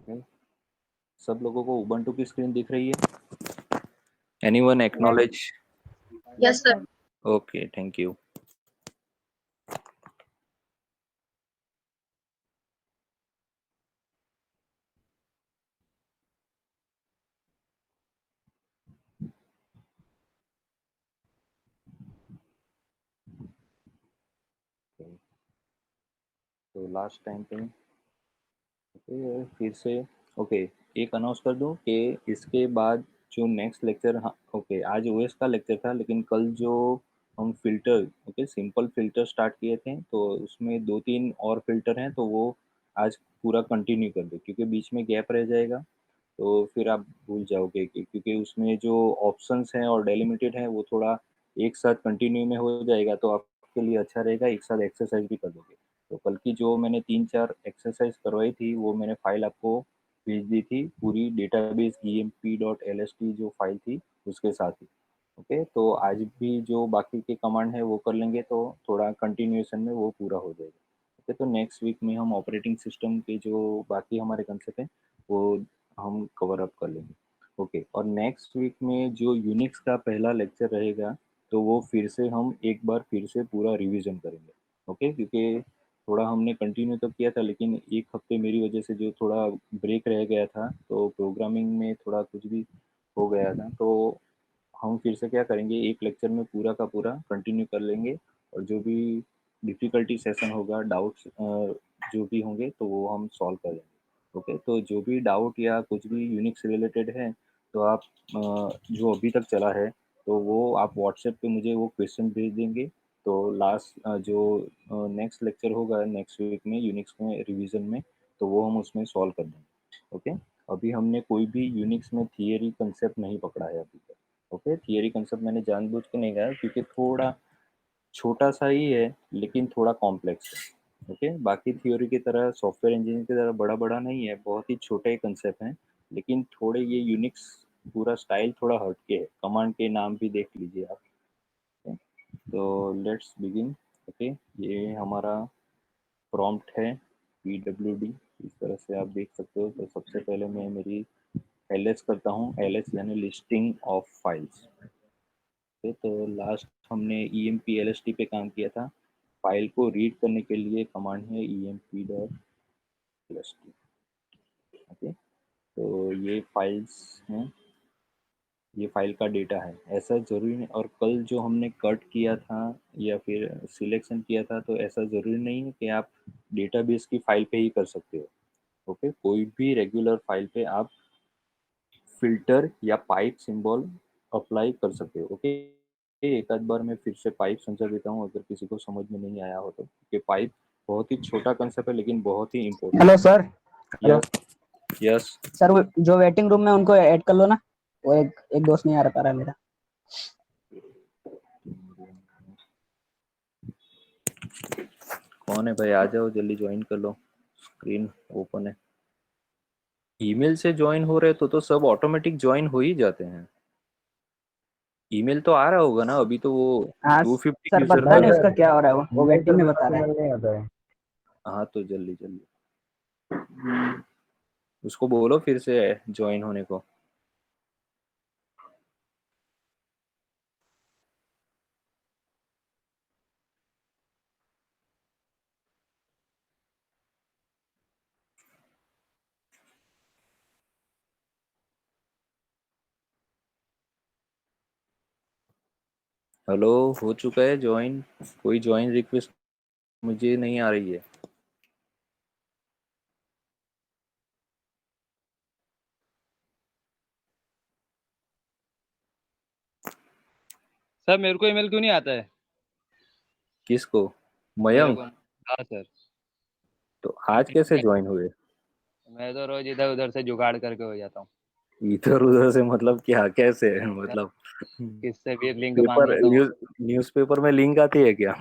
Okay, सब लोगों को उबंटू की स्क्रीन दिख रही है? Anyone acknowledge? Yes sir. Okay, thank you. तो लास्ट टाइम पे फिर से ओके, एक अनाउंस कर दूं कि इसके बाद जो नेक्स्ट लेक्चर, हाँ ओके, आज ओएस का लेक्चर था लेकिन कल जो हम filter, okay, simple filter start किए थे तो उसमें 2-3 और फिल्टर हैं, तो वो आज पूरा कंटिन्यू कर दो क्योंकि बीच में गैप रह जाएगा तो फिर आप भूल जाओगे क्योंकि उसमें जो ऑप्शंस हैं और डेलिमिटेड है वो थोड़ा एक साथ कंटिन्यू में हो जाएगा तो आपके लिए अच्छा रहेगा, एक साथ एक्सरसाइज भी कर दोगे। तो कल की जो मैंने 3-4 एक्सरसाइज करवाई थी वो मैंने फाइल आपको भेज दी थी, पूरी डेटाबेस emp.lst जो फाइल थी उसके साथ ही। ओके, तो आज भी जो बाकी के कमांड है वो कर लेंगे तो थोड़ा कंटिन्यूएशन में वो पूरा हो जाएगा। ओके, तो नेक्स्ट वीक में हम ऑपरेटिंग सिस्टम के जो बाकी हमारे कंसेप्ट हैं वो हम कवर अप कर लेंगे। ओके, और नेक्स्ट वीक में जो यूनिक्स का पहला लेक्चर रहेगा तो वो फिर से हम एक बार फिर से पूरा रिवीजन करेंगे। ओके, क्योंकि थोड़ा हमने कंटिन्यू तो किया था लेकिन एक हफ्ते मेरी वजह से जो थोड़ा ब्रेक रह गया था तो प्रोग्रामिंग में थोड़ा कुछ भी हो गया था, तो हम फिर से क्या करेंगे, एक लेक्चर में पूरा का पूरा कंटिन्यू कर लेंगे और जो भी डिफ़िकल्टी सेशन होगा, डाउट्स जो भी होंगे तो वो हम सॉल्व कर लेंगे। ओके, तो जो भी डाउट या कुछ भी यूनिक से रिलेटेड है तो आप जो अभी तक चला है तो वो आप व्हाट्सएप पे मुझे वो क्वेश्चन भेज देंगे। तो लास्ट जो नेक्स्ट लेक्चर होगा नेक्स्ट वीक में यूनिक्स में रिवीजन में तो वो हम उसमें सॉल्व कर देंगे। ओके, अभी हमने कोई भी यूनिक्स में थियरी कंसेप्ट नहीं पकड़ा है अभी तक। ओके, थियरी कंसेप्ट मैंने जानबूझ के नहीं गया क्योंकि थोड़ा छोटा सा ही है लेकिन थोड़ा कॉम्प्लेक्स है। ओके, बाकी थ्योरी की तरह सॉफ्टवेयर इंजीनियरिंग की तरह बड़ा बड़ा नहीं है, बहुत ही छोटे कंसेप्ट हैं लेकिन थोड़े ये यूनिक्स पूरा स्टाइल थोड़ा हटके है, कमांड के नाम भी देख लीजिए आप। ओके, तो लेट्स बिगिन। ओके, ये हमारा प्रॉम्प्ट है PWD, इस तरह से आप देख सकते हो। तो सबसे पहले मैं मेरी LS करता हूँ, LS यानी लिस्टिंग ऑफ फाइल्स। तो लास्ट हमने EMP-LST पे काम किया था, फाइल को रीड करने के लिए कमांड है emp.lst। ओके, तो ये फाइल्स हैं, ये फाइल का डेटा है, ऐसा ज़रूरी नहीं। और कल जो हमने कट किया था या फिर सिलेक्शन किया था तो ऐसा ज़रूरी नहीं है कि आप डेटाबेस की फाइल पे ही कर सकते हो। ओके, कोई भी रेगुलर फाइल पे आप फिल्टर या पाइप सिंबल अप्लाई कर सकते हो। ओके, एक आध बार मैं फिर से पाइप समझा देता हूँ अगर किसी को समझ में नहीं आया हो तो, कि पाइप बहुत ही छोटा कंसेप्ट है लेकिन बहुत ही important. Hello sir. Hello yes yes. Sir, वो जो वेटिंग रूम में उनको ऐड कर लो ना, वो एक दोस्त नहीं आ पा रहा है मेरा। कौन है भाई, आ जाओ जल्दी ज्वाइन कर लो, स्क्रीन ओपन है। ईमेल से ज्वाइन हो रहे तो सब ऑटोमेटिक ज्वाइन हो ही जाते हैं। ईमेल तो आ रहा होगा ना अभी, तो वो हाँ 250 सर, यूजर पता का। नहीं उसका क्या हो रहा है, वो वेटिंग में बता रहा है। हाँ तो जल्दी जल्दी उसको बोलो फिर से ज्वाइन होने को। हेलो, हो चुका है ज्वाइन? कोई ज्वाइन रिक्वेस्ट मुझे नहीं आ रही है। सर मेरे को ईमेल क्यों नहीं आता है? किसको? मेरे मयंक? को। हाँ सर। तो आज कैसे ज्वाइन हुए? मैं तो रोज इधर उधर से जुगाड़ करके हो जाता हूँ। इधर उधर से मतलब क्या, कैसे मतलब? किससे भी लिंक मांग पेपर, लेता हूँ। न्यूज़पेपर में लिंक आती है क्या?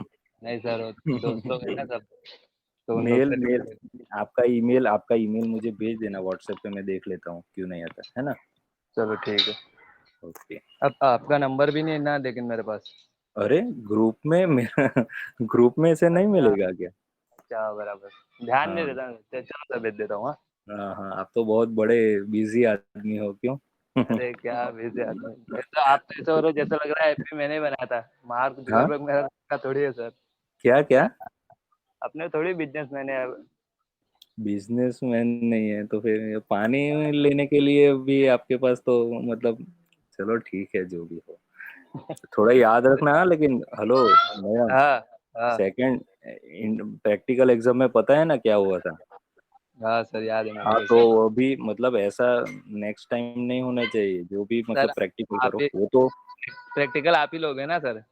नहीं सर, वो दोस्त लोग हैं ना सब, तो उन लोग मेल से मेल लिंक। आपका ईमेल मुझे भेज देना व्हाट्सएप पे, मैं देख लेता हूँ क्यों नहीं आता है ना। चलो ठीक है। ओके। अब आपका नंबर भी नहीं है ना लेकिन मेरे पास। अरे ग्रुप में मेरा ग्रुप में से नहीं अच्छा मिलेगा क्या? अच्छा, बराबर ध्यान नहीं हाँ देता। चलो सर भेज देता हूँ। हाँ हाँ हाँ, आप तो बहुत बड़े बिजी आदमी हो, क्यों? अरे क्या बिजी आदमी, मैं तो आप तो ऐसे हो रहे जैसा लग रहा है ऐप भी मैंने ही बनाया था। मार्क हाँ, जुकरबर्ग मेरा का थोड़ी है सर। क्या क्या? अपने थोड़ी बिजनेसमैन है। बिजनेसमैन नहीं है तो फिर ये पानी लेने के लिए भी आपके पास तो मतलब, चलो ठीक है जो भी हो, थोड़ा याद रखना हाँ, लेकिन हेलो नया, हाँ हाँ सेकंड प्रैक्टिकल एग्जाम में पता है ना क्या हुआ था? हाँ सर, याद है मेरे हाँ, को तो सर। अभी मतलब ऐसा नेक्स्ट टाइम नहीं होना चाहिए, जो भी मतलब सर प्रैक्टिकल आप करो ही प्रैक्टिकल आप ही लोगे ना सर?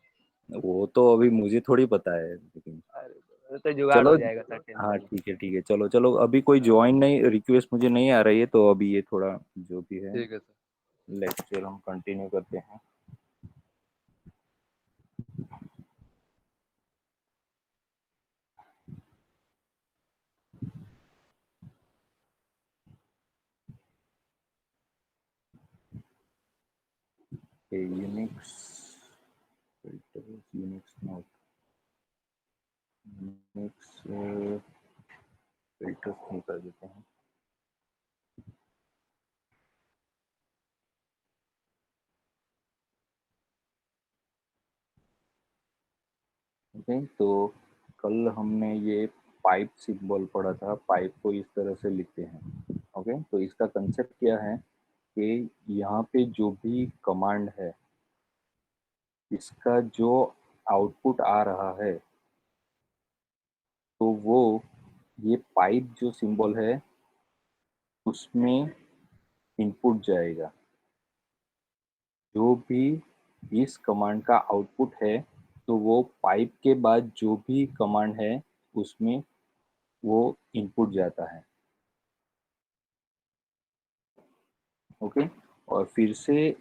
वो तो अभी मुझे थोड़ी पता है, लेकिन अरे तो जुगाड़ चलो। हो जाएगा सर, हाँ टेंशन नहीं। ठीक है ठीक है, चलो चलो, अभी कोई ज्वाइन नहीं, रिक्वेस्ट मुझे नहीं आ रही है, तो अभी ये थोड़ा जो भी है ठीक है सर। लेक्चर हम कंटिन्यू करते हैं। Unix filters, Unix note, Unix filters नहीं कर देते हैं। ओके, तो कल हमने ये पाइप सिंबल पढ़ा था, पाइप को इस तरह से लिखते हैं। ओके, तो इसका कंसेप्ट क्या है कि यहाँ पे जो भी कमांड है, इसका जो आउटपुट आ रहा है, तो वो ये पाइप जो सिंबल है उसमें इनपुट जाएगा। जो भी इस कमांड का आउटपुट है, तो वो पाइप के बाद जो भी कमांड है उसमें वो इनपुट जाता है। ओके, और फिर से,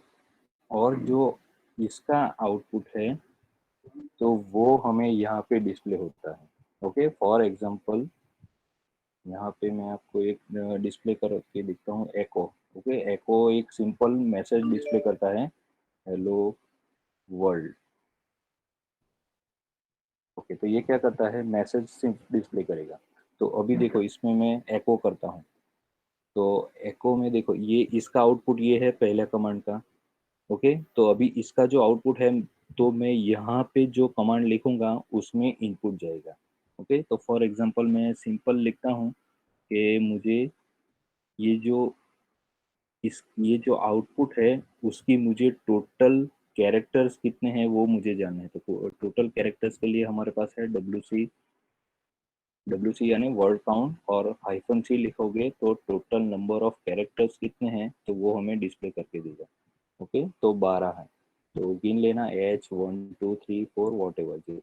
और जो इसका आउटपुट है तो वो हमें यहाँ पे डिस्प्ले होता है। ओके, फॉर एग्जांपल यहाँ पे मैं आपको एक डिस्प्ले करके दिखता हूँ, एको। ओके, एको एक सिंपल मैसेज डिस्प्ले करता है, हेलो वर्ल्ड। ओके, तो ये क्या करता है, मैसेज सिर्फ डिस्प्ले करेगा। तो अभी देखो इसमें मैं एको करता हूँ, तो एको में देखो ये इसका आउटपुट ये है पहले कमांड का। ओके, तो अभी इसका जो आउटपुट है, तो मैं यहाँ पे जो कमांड लिखूंगा उसमें इनपुट जाएगा। ओके, तो फॉर एग्जांपल मैं सिंपल लिखता हूँ कि मुझे ये जो ये जो आउटपुट है उसकी मुझे टोटल कैरेक्टर्स कितने हैं वो मुझे जानना है। तो टोटल कैरेक्टर्स के लिए हमारे पास है डब्ल्यू सी यानी वर्ड काउंट, और हाइफन सी लिखोगे तो टोटल नंबर ऑफ कैरेक्टर्स कितने हैं तो वो हमें डिस्प्ले करके देगा। ओके, तो 12 है, तो गिन लेना, H 1 2 3 4 वॉट एवर जो।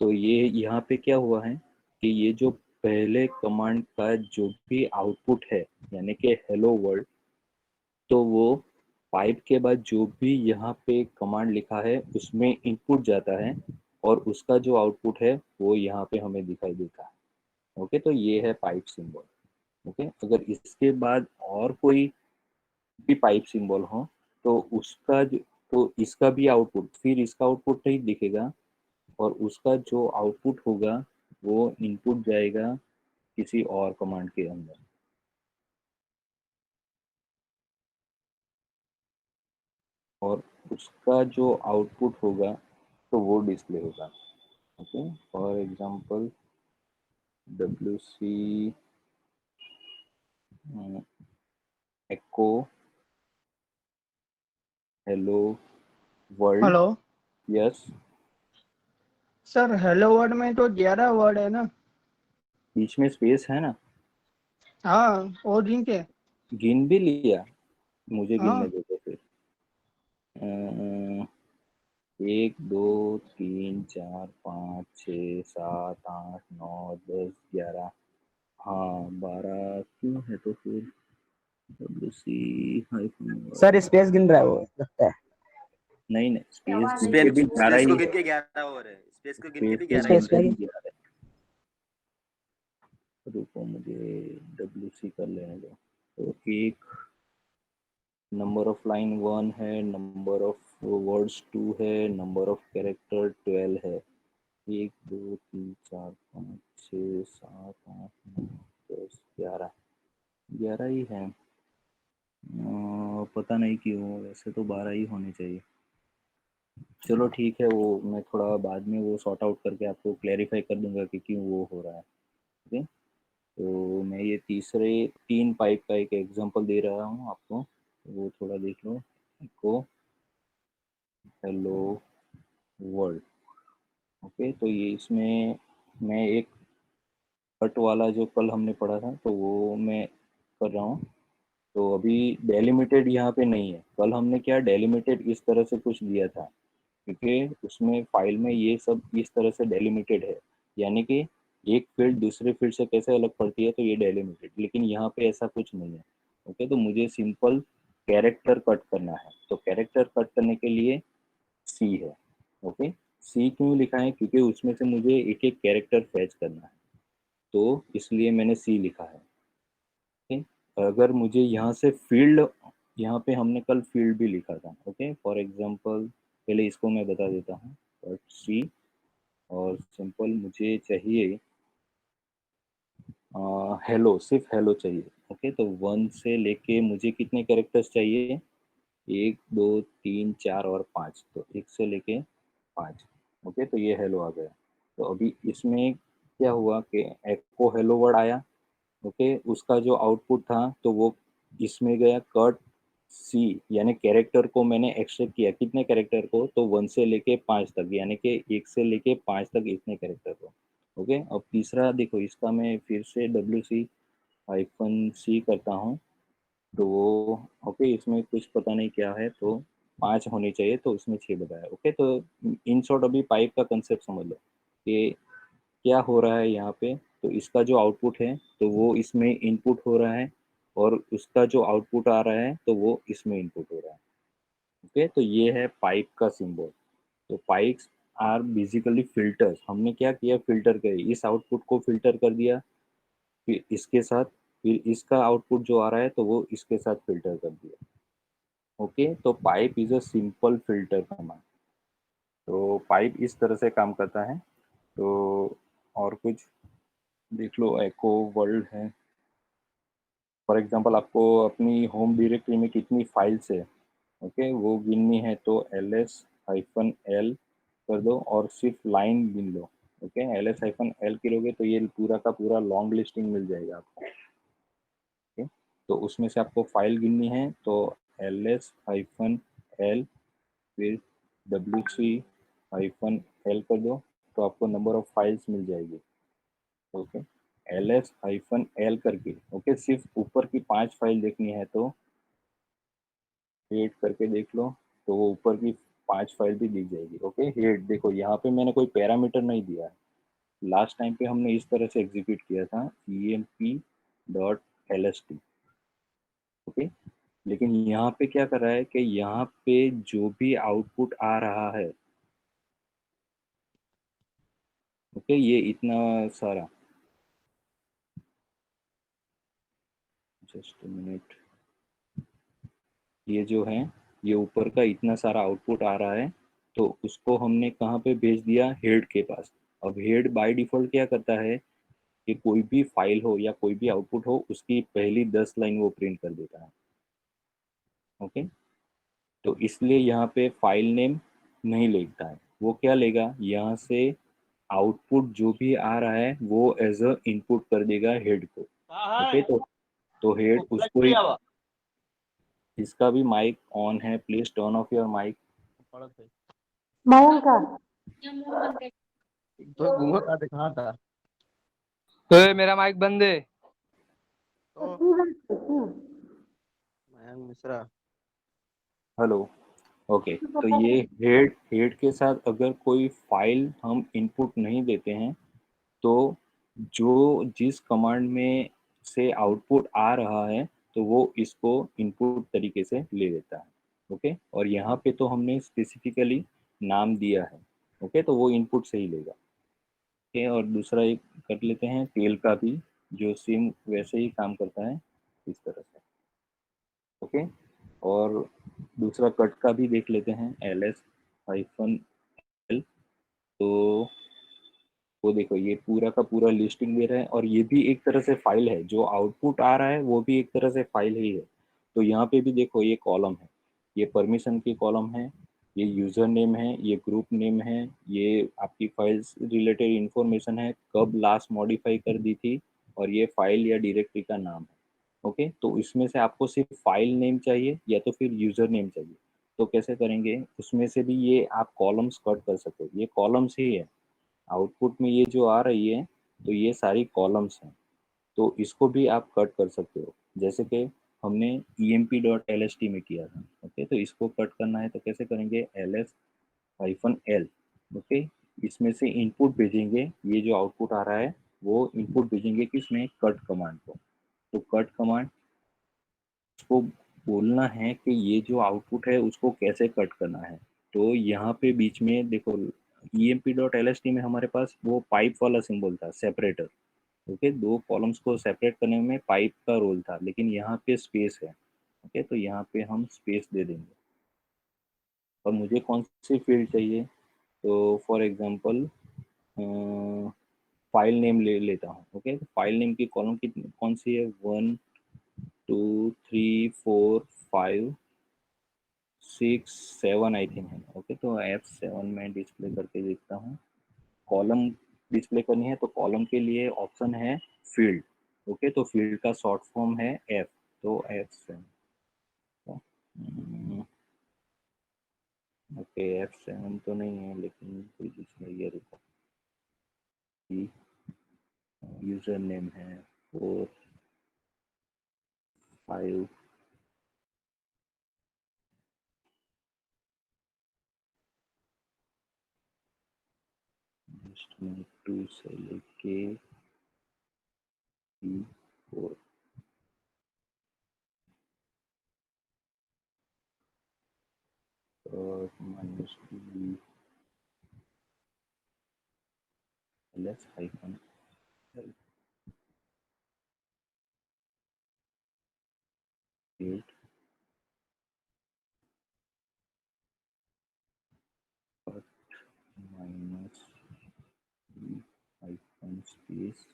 तो ये यहाँ पे क्या हुआ है कि ये जो पहले कमांड का जो भी आउटपुट है, यानी कि हेलो वर्ल्ड, तो वो पाइप के बाद जो भी यहाँ पे कमांड लिखा है उसमें इनपुट जाता है, और उसका जो आउटपुट है वो यहाँ पे हमें दिखाई देता है। ओके, तो ये है पाइप सिंबल। ओके, अगर इसके बाद और कोई भी पाइप सिंबल हो, तो उसका जो, तो इसका भी आउटपुट, फिर इसका आउटपुट नहीं दिखेगा, और उसका जो आउटपुट होगा वो इनपुट जाएगा किसी और कमांड के अंदर, और उसका जो आउटपुट होगा तो वो डिस्प्ले होगा। Okay, for example WC echo hello world. Hello yes, sir, hello word में तो 11 वर्ड है ना? बीच में स्पेस है ना। हाँ, और जिनके। गिन भी लिया, मुझे गिनने हाँ दो तो फिर 1 2 3 4 5 6 7 8 9 10 11, हाँ 12 क्यों है तो फिर WC हाइफन। सर स्पेस गिन रहा है वो लगता है। नहीं नहीं, स्पेस गिन के स्पेस भी 11 स्पेस को ही गिन है, के 11 और है, स्पेस को गिन के स्पेस भी को 11 ही गिन स्पेस है। के में भी 11 है। रुको मुझे WC कर लेने दो। तो एक नंबर ऑफ लाइन 1 है, नंबर ऑफ वर्ड्स 2 है, नंबर ऑफ कैरेक्टर 12 है। 1 2 3 4 5 6 7 8 9 10 11। 11 ही है। पता नहीं क्यों, वैसे तो 12 ही होने चाहिए। चलो ठीक है, वो मैं थोड़ा बाद में वो सॉर्ट आउट करके आपको क्लैरिफाई कर दूंगा कि क्यों वो हो रहा है। ओके, तो मैं ये तीसरे 3 पाइप का एक एग्जांपल दे रहा हूँ आपको, वो थोड़ा देख लो। Echo hello world. ओके, तो ये इसमें मैं एक कट वाला जो कल हमने पढ़ा था तो वो मैं कर रहा हूँ। तो अभी डेलिमिटेड यहाँ पे नहीं है। कल हमने क्या डेलिमिटेड इस तरह से कुछ दिया था, क्योंकि उसमें फाइल में ये सब इस तरह से डेलिमिटेड है, यानी कि एक फील्ड दूसरे फील्ड से कैसे अलग पड़ती है, तो ये डेलिमिटेड। लेकिन यहाँ पे ऐसा कुछ नहीं है। ओके, तो मुझे सिंपल कैरेक्टर कट करना है, तो कैरेक्टर कट करने के लिए सी है। ओके, सी क्यों लिखा है, क्योंकि उसमें से मुझे एक एक कैरेक्टर फैच करना है, तो इसलिए मैंने सी लिखा है। ओके, अगर मुझे यहाँ से फील्ड, यहाँ पे हमने कल फील्ड भी लिखा था। ओके, फॉर एग्जांपल पहले इसको मैं बता देता हूँ, बट सी और सिंपल मुझे चाहिए हेलो, सिर्फ हेलो चाहिए। ओके, तो 1 से लेके मुझे कितने कैरेक्टर्स चाहिए, 1 2 3 4 और 5, तो 1 से लेके 5। ओके, तो ये हेलो आ गया। तो अभी इसमें क्या हुआ कि एको हेलो वर्ड आया। ओके, उसका जो आउटपुट था तो वो इसमें गया कट सी, यानी कैरेक्टर को मैंने एक्सट्रैक्ट किया। कितने कैरेक्टर को, तो 1 से लेके 5 तक, यानी कि 1 से लेके 5 तक इतने कैरेक्टर को। ओके, अब तीसरा देखो, इसका मैं फिर से WC-C करता हूँ, तो वो ओके, इसमें कुछ पता नहीं क्या है, तो 5 होने चाहिए, तो उसमें 6 बताया। ओके, तो इन शॉर्ट अभी पाइप का कंसेप्ट समझ लो कि क्या हो रहा है यहाँ पे। तो इसका जो आउटपुट है तो वो इसमें इनपुट हो रहा है, और उसका जो आउटपुट आ रहा है तो वो इसमें इनपुट हो रहा है। ओके, तो ये है पाइप का सिंबल। तो पाइप्स आर बेसिकली फिल्टर्स। हमने क्या किया, फिल्टर करे, इस आउटपुट को फिल्टर कर दिया, फिर इसके साथ, फिर इसका आउटपुट जो आ रहा है तो वो इसके साथ फिल्टर कर दिया। ओके, तो pipe is a simple filter command. तो पाइप इस तरह से काम करता है। तो और कुछ देख लो, एको वर्ल्ड है। फॉर एग्जांपल आपको अपनी होम डायरेक्टरी में कितनी फाइल्स है, ओके, वो गिननी है, तो ls-l कर दो और सिर्फ लाइन गिन लो। ओके, ls-l करोगे तो ये पूरा का पूरा लॉन्ग लिस्टिंग मिल जाएगा आपको। ओके, तो उसमें से आपको फाइल गिननी है, तो ls-l फिर wc-l कर दो, तो आपको नंबर ऑफ फाइल्स मिल जाएगी। ओके, ls-l करके, ओके, सिर्फ ऊपर की 5 फाइल देखनी है तो हेड करके देख लो, तो वो ऊपर की 5 फाइल भी दिख जाएगी। ओके, हेड देखो, यहाँ पे मैंने कोई पैरामीटर नहीं दिया है। लास्ट टाइम पे हमने इस तरह से एग्जीक्यूट किया था, emp.lst। ओके, लेकिन यहाँ पे क्या कर रहा है कि यहाँ पे जो भी आउटपुट आ रहा है, ओके, ये इतना सारा, जस्ट मिनट, ये जो है, ये ऊपर का इतना सारा आउटपुट आ रहा है, तो उसको हमने कहाँ पे भेज दिया, हेड के पास। अब हेड बाय डिफॉल्ट क्या करता है कि कोई भी फाइल हो या कोई भी आउटपुट हो, उसकी पहली 10 लाइन वो प्रिंट कर देता है। ओके, तो इसलिए यहाँ पे फाइल नेम नहीं लेता है, वो क्या लेगा, यहाँ से आउटपुट जो भी आ रहा है वो एज अ इनपुट कर देगा हेड को। ओके, तो हेड उसको ही, इसका भी माइक ऑन है, please turn off your mic. Mayank का तो घूमा का दिखा था तो मेरा माइक बंद है। तो की बात करती हूँ। मयंक मिश्रा। हेलो। ओके, तो ये हेड हेड के साथ अगर कोई फाइल हम इनपुट नहीं देते हैं, तो जो जिस कमांड में से आउटपुट आ रहा है तो वो इसको इनपुट तरीके से ले लेता है। ओके, और यहाँ पे तो हमने स्पेसिफिकली नाम दिया है। ओके, तो वो इनपुट से ही लेगा। ओके, और दूसरा एक कर लेते हैं टेल का भी, जो सेम वैसे ही काम करता है इस तरह से। ओके, और दूसरा कट का भी देख लेते हैं, ls-l। तो वो देखो ये पूरा का पूरा लिस्टिंग दे रहा है, और ये भी एक तरह से फाइल है, जो आउटपुट आ रहा है वो भी एक तरह से फाइल ही है। तो यहाँ पे भी देखो ये कॉलम है, ये परमिशन की कॉलम है, ये यूजर नेम है, ये ग्रुप नेम है, ये आपकी फाइल्स रिलेटेड इंफॉर्मेशन है, कब लास्ट मॉडिफाई कर दी थी, और ये फाइल या डायरेक्टरी का नाम है। ओके, तो इसमें से आपको सिर्फ फाइल नेम चाहिए या तो फिर यूजर नेम चाहिए, तो कैसे करेंगे, उसमें से भी ये आप कॉलम्स कट कर सकते हो, ये कॉलम्स ही है आउटपुट में, ये जो आ रही है तो ये सारी कॉलम्स हैं, तो इसको भी आप कट कर सकते हो, जैसे कि हमने emp.lst में किया था। ओके, तो इसको कट करना है तो कैसे करेंगे, ls-l। ओके, इसमें से इनपुट भेजेंगे, ये जो आउटपुट आ रहा है वो इनपुट भेजेंगे किसमें, कट कमांड को। तो कट कमांड को बोलना है कि ये जो आउटपुट है उसको कैसे कट करना है। तो यहाँ पे बीच में देखो emp.lst में हमारे पास वो पाइप वाला सिंबल था, सेपरेटर। ओके, दो कॉलम्स को सेपरेट करने में पाइप का रोल था, लेकिन यहाँ पे स्पेस है। ओके, तो यहाँ पे हम स्पेस दे देंगे। और मुझे कौन सी फील्ड चाहिए, तो फॉर एग्जांपल फाइल नेम ले लेता हूँ। ओके, तो फाइल नेम की कॉलम की कौन सी है, 1 2 3 4 5 6 7 आई थिंक है। ओके, तो F7 में डिस्प्ले करके देखता हूँ, कॉलम डिस्प्ले करनी है तो कॉलम के लिए ऑप्शन है फील्ड। ओके, तो फील्ड का शॉर्ट फॉर्म है F, तो F7। ओके, F7 तो नहीं है, लेकिन कोई दूसरा ये रुको, यूजर नेम है 4 5 2 से लेके 4 और -2 ls-l 8 और -स्पेस,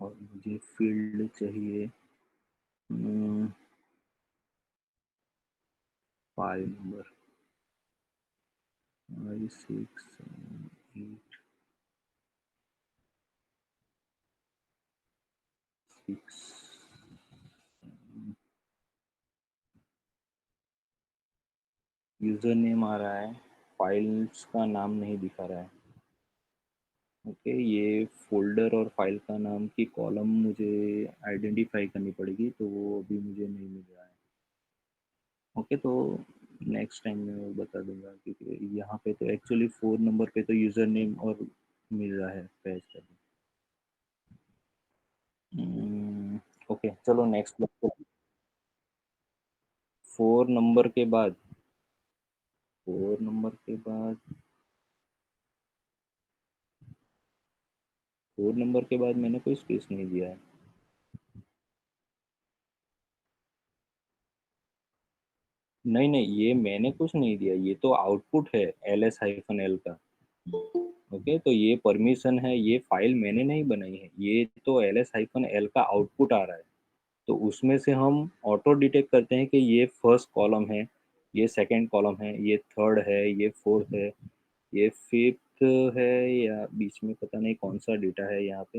और मुझे फील्ड चाहिए 5 नंबर, 5 6 7 8 6। यूजर नेम आ रहा है, फाइल्स का नाम नहीं दिखा रहा है। ओके, ये फोल्डर और फाइल का नाम की कॉलम मुझे आइडेंटिफाई करनी पड़ेगी, तो वो अभी मुझे नहीं मिल रहा है। ओके, तो नेक्स्ट टाइम मैं वो बता दूंगा, क्योंकि यहाँ पे तो एक्चुअली 4 नंबर पे तो यूजर नेम और मिल रहा है पेज करके। ओके, चलो नेक्स्ट। 4 नंबर के बाद 4 नंबर के बाद 4 नंबर के बाद मैंने कोई स्पेस नहीं दिया है। नहीं नहीं, ये मैंने कुछ नहीं दिया, ये तो आउटपुट है ls-l का। ओके, तो ये परमिशन है, ये फाइल मैंने नहीं बनाई है, ये तो ls-l का आउटपुट आ रहा है। तो उसमें से हम ऑटो डिटेक्ट करते हैं कि ये फर्स्ट कॉलम है, ये सेकंड कॉलम है, ये थर्ड है, ये फोर्थ है, ये फिफ्थ है, या बीच में पता नहीं कौन सा डेटा है यहाँ पे,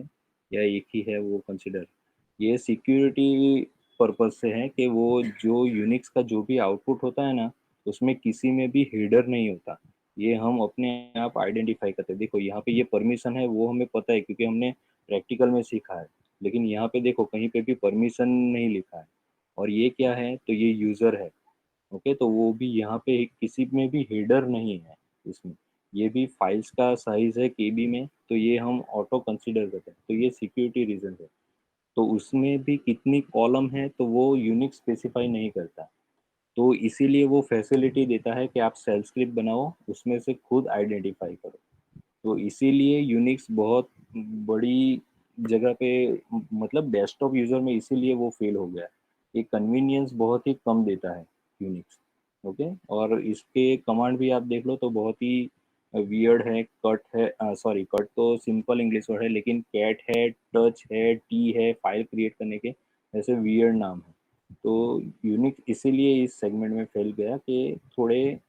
या एक ही है वो कंसिडर। ये सिक्योरिटी पर्पज से है कि वो जो यूनिक्स का जो भी आउटपुट होता है ना, उसमें किसी में भी हेडर नहीं होता, ये हम अपने आप आइडेंटिफाई करते हैं। देखो यहाँ पे ये परमिशन है, वो हमें पता है क्योंकि हमने प्रैक्टिकल में सीखा है, लेकिन यहाँ पे देखो कहीं पे भी परमिशन नहीं लिखा है। और ये क्या है, तो ये यूजर है। ओके, तो वो भी यहाँ पे किसी में भी हेडर नहीं है इसमें, ये भी फाइल्स का साइज है केबी में, तो ये हम ऑटो कंसीडर करते हैं, तो ये सिक्योरिटी रीजन है। तो उसमें भी कितनी कॉलम है तो वो यूनिक स्पेसिफाई नहीं करता, तो इसीलिए वो फैसिलिटी देता है कि आप सेल स्क्रिप्ट बनाओ, उसमें से खुद आइडेंटिफाई करो। तो इसीलिए यूनिक्स बहुत बड़ी जगह पे, मतलब डेस्कटॉप यूजर में इसीलिए वो फेल हो गया। ये कन्वीनियंस बहुत ही कम देता है यूनिक्स। ओके, और इसके कमांड भी आप देख लो तो बहुत ही वियर्ड है, कट है, सॉरी कट तो सिंपल इंग्लिश वर्ड है, लेकिन कैट है, टच है, टी है, फाइल क्रिएट करने के ऐसे वियर्ड नाम है। तो यूनिक इसीलिए इस सेगमेंट में फैल गया कि थोड़े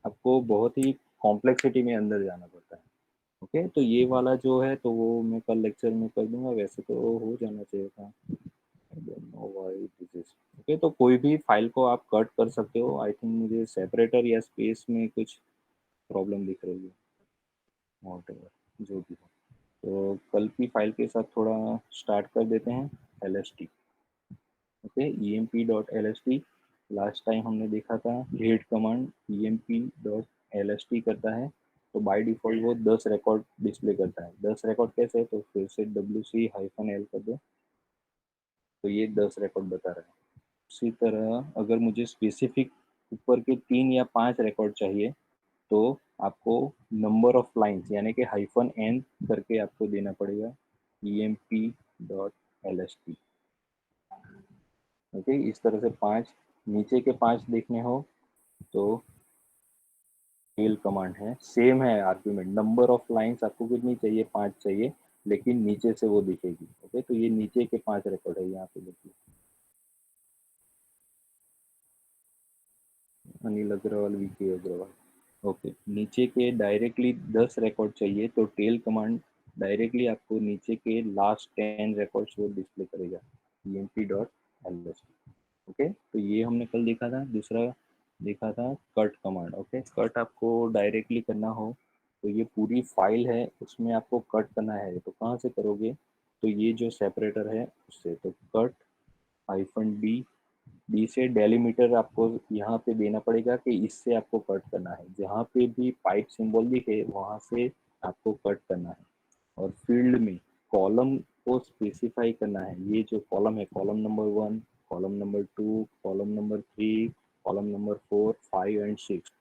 आपको बहुत ही कॉम्प्लेक्सिटी में अंदर जाना पड़ता है। ओके, तो ये वाला जो है तो वो मैं कल लेक्चर में कर दूंगा, वैसे तो हो जाना चाहिए था। I don't know why this is- okay, तो कोई भी फाइल को आप कट कर सकते हो। आई थिंक मुझे सेपरेटर या स्पेस में कुछ प्रॉब्लम दिख रही है, whatever, जो भी हो। तो कल की फाइल के साथ थोड़ा स्टार्ट कर देते हैं। lst, okay, emp.lst। Last time हमने देखा था रीड कमांड emp.lst करता है, तो बाय डिफॉल्ट वो 10 रिकॉर्ड डिस्प्ले करता है। 10 रिकॉर्ड कैसे, तो फिर से wc-l कर दो, तो ये 10 रिकॉर्ड बता रहा है। उसी तरह अगर मुझे स्पेसिफिक ऊपर के 3 या 5 रिकॉर्ड चाहिए, तो आपको नंबर ऑफ लाइंस यानी कि -n करके आपको देना पड़ेगा emp.lst। ओके, इस तरह से 5 नीचे के 5 देखने हो तो टेल कमांड है, सेम है आर्ग्यूमेंट। नंबर ऑफ लाइंस आपको कितनी चाहिए, 5 चाहिए, लेकिन नीचे से वो दिखेगी। ओके, तो ये नीचे के 5 रिकॉर्ड है, यहाँ पे देखिए अनिल अग्रवाल, वीके अग्रवाल। ओके, नीचे के डायरेक्टली 10 रिकॉर्ड चाहिए, तो टेल कमांड डायरेक्टली आपको नीचे के लास्ट 10 रिकॉर्ड्स वो डिस्प्ले करेगा emp.lst। ओके, तो ये हमने कल देखा था। दूसरा देखा था कट कमांड। ओके, कट आपको डायरेक्टली करना हो तो ये पूरी फाइल है, उसमें आपको कट करना है, तो कहाँ से करोगे, तो ये जो सेपरेटर है उससे, तो कट -d, डी से डेलीमीटर आपको यहाँ पे देना पड़ेगा कि इससे आपको कट करना है। जहाँ पे भी पाइप सिंबल दिखे वहाँ से आपको कट करना है। और फील्ड में कॉलम को स्पेसिफाई करना है। ये जो कॉलम है, column number 1, column number 2, column number 3, column number 4, 5 and 6,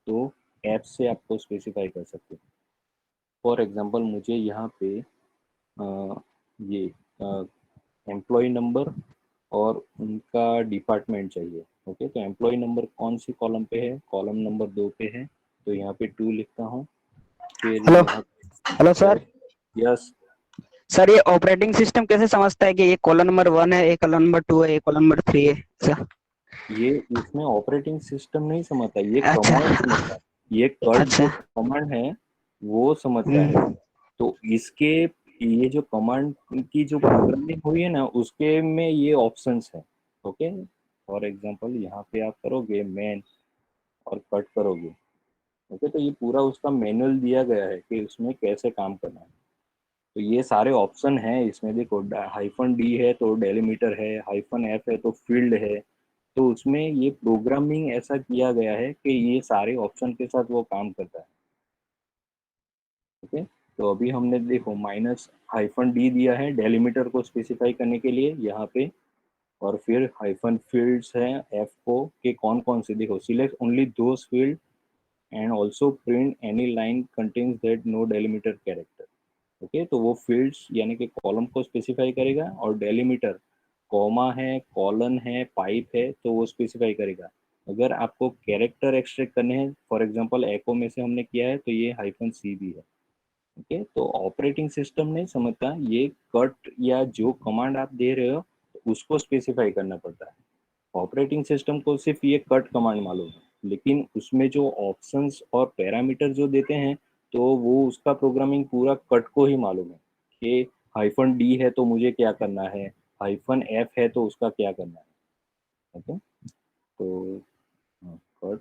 तो ऐप से आपको स्पेसिफाई कर सकते हैं। फॉर एग्जांपल मुझे यहाँ पे ये एम्प्लॉय नंबर और उनका डिपार्टमेंट चाहिए। ओके, तो एम्प्लॉय नंबर कौन सी कॉलम पे है, कॉलम नंबर 2 पे है, तो यहाँ पे 2 लिखता हूँ। फिर हेलो यहाँ हेलो सर। यस, सर ये ऑपरेटिंग सिस्टम कैसे समझता है कि ये कॉलम नंबर 1 है, ये कॉलम नंबर 2 है, ये कॉलम नंबर 3 है? सर ये इसमें ऑपरेटिंग सिस्टम नहीं समझता, ये अच्छा कमांड समझता है। ये कट अच्छा। जो कमांड है वो समझता है। हम्म, तो इसके ये जो कमांड की जो प्रोग्रामिंग हुई है ना, उसके में ये ऑप्शंस है। ओके, फॉर एग्जांपल यहाँ पे आप करोगे मैन और कट करोगे। ओके, तो ये पूरा उसका मैनुअल दिया गया है कि उसमें कैसे काम करना है। तो ये सारे ऑप्शन हैं इसमें, देखो -d है तो डेलीमीटर है, -f है तो फील्ड है। तो उसमें ये प्रोग्रामिंग ऐसा किया गया है कि ये सारे ऑप्शन के साथ वो काम करता है। ओके, तो अभी हमने देखो -d दिया है डेलीमीटर को स्पेसिफाई करने के लिए यहाँ पे, और फिर हाइफन फील्ड्स है एफ को के कौन कौन से, देखो select only those field and also print any line contains that no delimiter character. Okay, तो वो फील्ड्स यानी कि कॉलम को स्पेसिफाई करेगा, और डेलीमीटर कॉमा है, कॉलन है, पाइप है, तो वो स्पेसिफाई करेगा। अगर आपको कैरेक्टर एक्सट्रैक्ट करने हैं, फॉर एग्जांपल एको में से हमने किया है, तो ये -c भी है। ओके, तो ऑपरेटिंग सिस्टम नहीं समझता, ये कट या जो कमांड आप दे रहे हो उसको स्पेसिफाई करना पड़ता है। ऑपरेटिंग सिस्टम को सिर्फ ये कट कमांड मालूम है, लेकिन उसमें जो ऑप्शंस और पैरामीटर जो देते हैं, तो वो उसका प्रोग्रामिंग पूरा कट को ही मालूम है कि -d है तो मुझे क्या करना है, -f है तो उसका क्या करना है। ओके, तो कट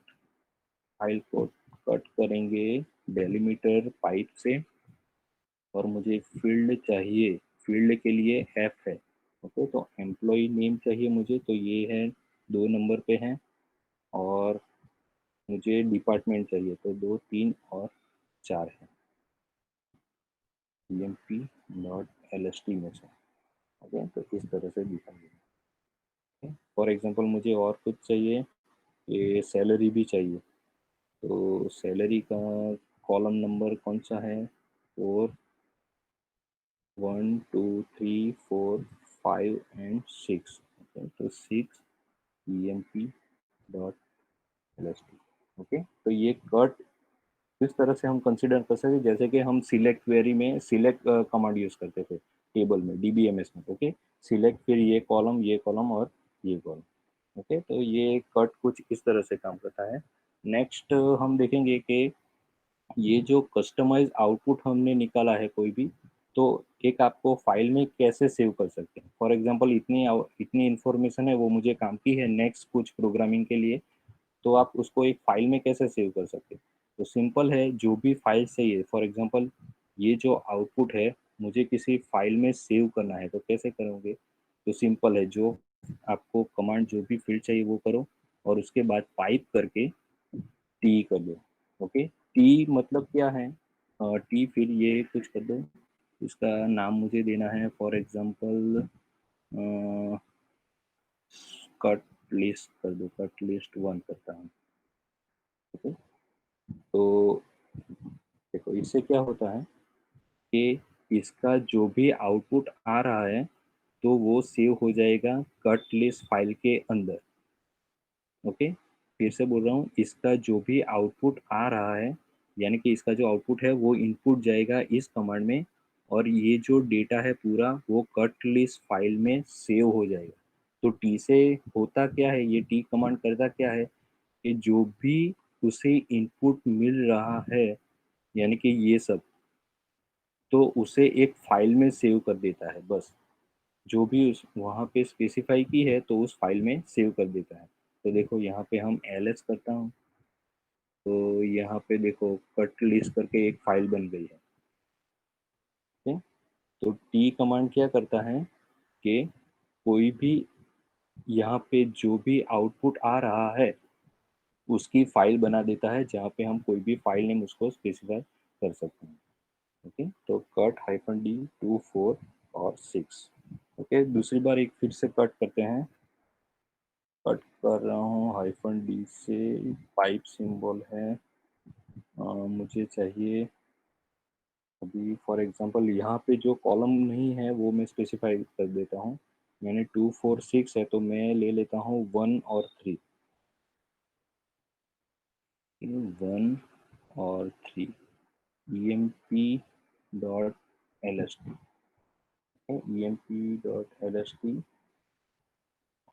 फाइल को कट करेंगे डेलीमीटर पाइप से, और मुझे फील्ड चाहिए, फील्ड के लिए एफ है। ओके, तो एम्प्लॉय नेम चाहिए मुझे, तो ये है 2 नंबर पे है, और मुझे डिपार्टमेंट चाहिए, तो 2, 3 और 4 है emp.lst में से। ओके, तो इस तरह से दिखाइए। फॉर एग्जांपल मुझे और कुछ चाहिए, ये सैलरी भी चाहिए, तो सैलरी का कॉलम नंबर कौन सा है, 4, 1, 2, 3, 4, 5 एंड 6। ओके, तो 6 emp.lst। ओके, तो ये कट इस तरह से हम कंसिडर कर सकते हैं, जैसे कि हम सिलेक्ट क्वेरी में सिलेक्ट कमांड यूज करते थे टेबल में, डीबीएमएस में। ओके, सिलेक्ट, फिर ये कॉलम और ये कॉलम। ओके, तो ये कट कुछ इस तरह से काम करता है। नेक्स्ट हम देखेंगे कि ये जो कस्टमाइज आउटपुट हमने निकाला है कोई भी, तो एक आपको फाइल में कैसे सेव कर सकते हैं। फॉर एग्जांपल इतनी इन्फॉर्मेशन है, वो मुझे काम की है नेक्स्ट कुछ प्रोग्रामिंग के लिए, तो आप उसको एक फाइल में कैसे सेव कर सकते हैं। तो सिंपल है, जो भी फाइल चाहिए, फॉर एग्जांपल ये जो आउटपुट है मुझे किसी फाइल में सेव करना है, तो कैसे करोगे। तो सिंपल है, जो आपको कमांड जो भी फील्ड चाहिए वो करो, और उसके बाद पाइप करके टी कर दो। ओके, टी मतलब क्या है, टी फिर ये कुछ कर दो, इसका नाम मुझे देना है, फॉर एग्जांपल कट लिस्ट कर दो, कट लिस्ट 1 करता हूँ। ओके, तो देखो इससे क्या होता है कि इसका जो भी आउटपुट आ रहा है तो वो सेव हो जाएगा कट लिस्ट फाइल के अंदर। ओके, फिर से बोल रहा हूँ, इसका जो भी आउटपुट आ रहा है, यानी कि इसका जो आउटपुट है वो इनपुट जाएगा इस कमांड में, और ये जो डेटा है पूरा वो कट लिस्ट फाइल में सेव हो जाएगा। तो टी से होता क्या है, ये टी कमांड करता क्या है कि जो भी उसे इनपुट मिल रहा है, यानी कि ये सब, तो उसे एक फाइल में सेव कर देता है बस। जो भी उस वहाँ पे स्पेसिफाई की है तो उस फाइल में सेव कर देता है। तो देखो यहाँ पे हम ls करता हूँ, तो यहाँ पे देखो कट लिस्ट करके एक फाइल बन गई है। ठीक है, तो टी कमांड क्या करता है कि कोई भी यहाँ पे जो भी आउटपुट आ रहा है उसकी फाइल बना देता है, जहाँ पे हम कोई भी फाइल नेम उसको स्पेसिफाई कर सकते हैं। ओके, तो कट -d 2 4 और 6। ओके, दूसरी बार एक फिर से कट करते हैं, कट कर रहा हूँ -d से, पाइप सिंबल है, मुझे चाहिए अभी फॉर एग्जांपल यहाँ पे जो कॉलम नहीं है वो मैं स्पेसिफाई कर देता हूँ। मैंने 2 4 6 है, तो मैं ले लेता हूँ 1 और 3, 1 और 3, emp.lst, emp.lst,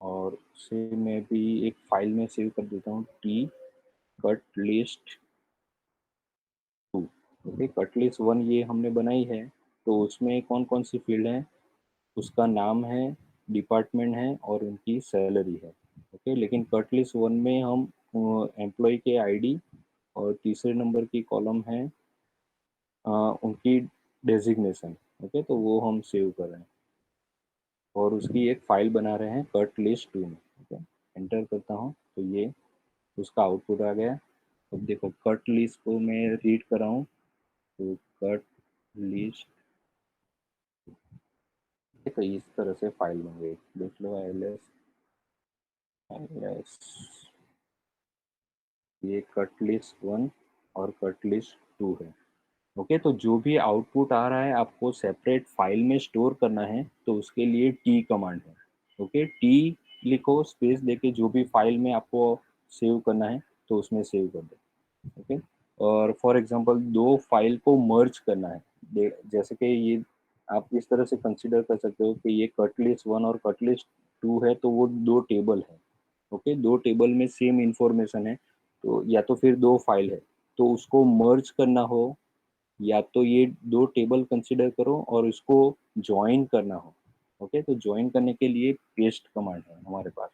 और उसे मैं भी एक फाइल में सेव कर देता हूँ, T cut list 2। Okay, cut list 1 ये हमने बनाई है, तो उसमें कौन कौन सी फील्ड है, उसका नाम है, डिपार्टमेंट है और उनकी सैलरी है। ओके, लेकिन कट लिस्ट 1 में हम एम्प्लॉय के आईडी और तीसरे नंबर की कॉलम है उनकी डेजिग्नेशन। ओके, तो वो हम सेव कर रहे हैं और उसकी एक फाइल बना रहे हैं कट लिस्ट 2 में। ओके, एंटर करता हूँ तो ये उसका आउटपुट आ गया। अब देखो कट लिस्ट को मैं रीड कर रहा हूँ, तो कट लिस्ट, तो इस तरह से फाइल बन गई, देख लो ls, ये कट लिस्ट 1 और कट लिस्ट 2 है। ओके, तो जो भी आउटपुट आ रहा है आपको सेपरेट फाइल में स्टोर करना है, तो उसके लिए टी कमांड है। ओके, टी लिखो स्पेस देके, जो भी फाइल में आपको सेव करना है तो उसमें सेव कर दो। ओके, और फॉर एग्जांपल दो फाइल को मर्ज करना है, जैसे कि ये आप इस तरह से कंसिडर कर सकते हो कि ये कट लिस्ट 1 और कट लिस्ट 2 है, तो वो दो टेबल है। ओके, दो टेबल में सेम इंफॉर्मेशन है, तो या तो फिर दो फाइल है, तो उसको मर्ज करना हो, या तो ये दो टेबल कंसिडर करो और उसको ज्वाइन करना हो। ओके, तो ज्वाइन करने के लिए पेस्ट कमांड है हमारे पास।